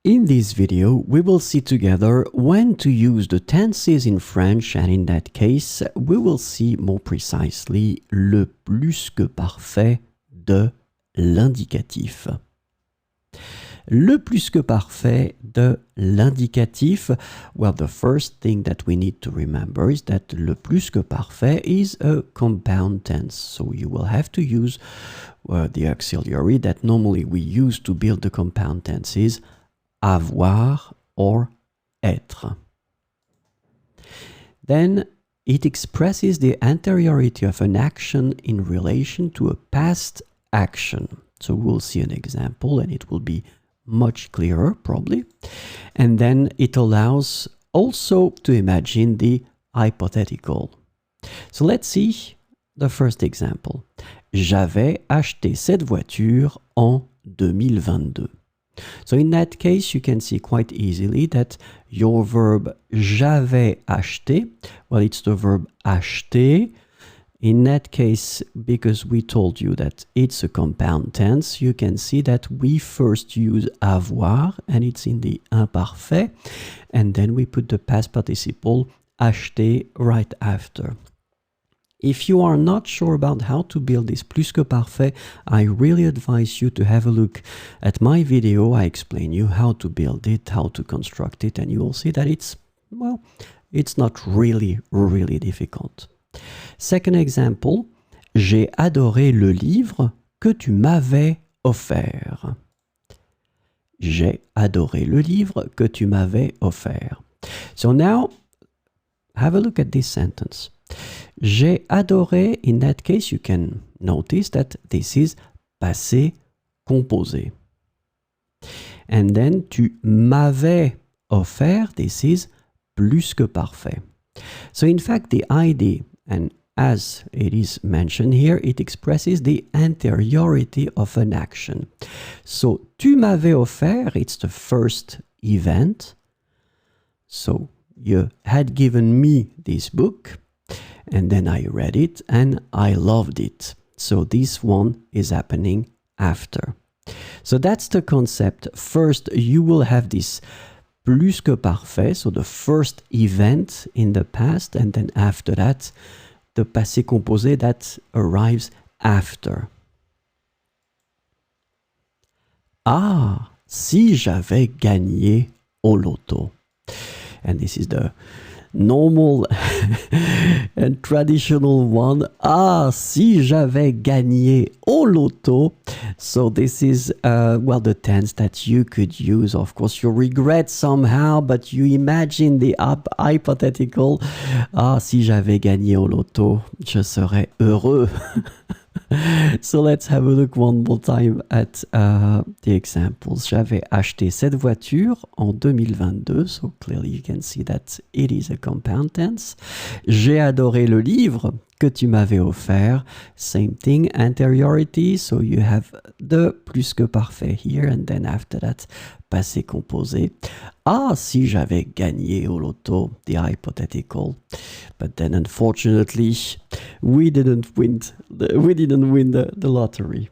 In this video, we will see together when to use the tenses in French, and in that case, we will see more precisely le plus que parfait de l'indicatif. Le plus que parfait de l'indicatif, well, the first thing that we need to remember is that le plus que parfait is a compound tense. So you will have to use the auxiliary that normally we use to build the compound tenses, avoir or être. Then it expresses the anteriority of an action in relation to a past action. So we'll see an example and it will be much clearer probably. And then it allows also to imagine the hypothetical. So let's see the first example. J'avais acheté cette voiture en 2022. So in that case, you can see quite easily that your verb j'avais acheté, well, it's the verb acheter. In that case, because we told you that it's a compound tense, you can see that we first use avoir, and it's in the imparfait, and then we put the past participle acheter right after. If you are not sure about how to build this plus que parfait, I really advise you to have a look at my video. I explain you how to build it, how to construct it, and you will see that it's not really difficult. Second example, j'ai adoré le livre que tu m'avais offert. J'ai adoré le livre que tu m'avais offert. So now, have a look at this sentence. J'ai adoré, in that case, you can notice that this is passé composé. And then, tu m'avais offert, this is plus que parfait. So in fact, the idea, and as it is mentioned here, it expresses the anteriority of an action. So, tu m'avais offert, it's the first event. So, you had given me this book, and then I read it and I loved it. So this one is happening after. So that's the concept. First, you will have this plus que parfait, so the first event in the past, and then after that, the passé composé that arrives after. Ah, si j'avais gagné au loto. And this is the normal and traditional one. Ah, si j'avais gagné au loto. So this is, well, the tense that you could use. Of course, you regret somehow, but you imagine the hypothetical. Ah, si j'avais gagné au loto, je serais heureux. So let's have a look one more time at the examples. J'avais acheté cette voiture en 2022. So clearly you can see that it is a compound tense. J'ai adoré le livre que tu m'avais offert. Same thing, anteriority. So you have the plus que parfait here, and then after that, passé composé. Ah, si j'avais gagné au loto, the hypothetical. But then unfortunately, we didn't win the lottery.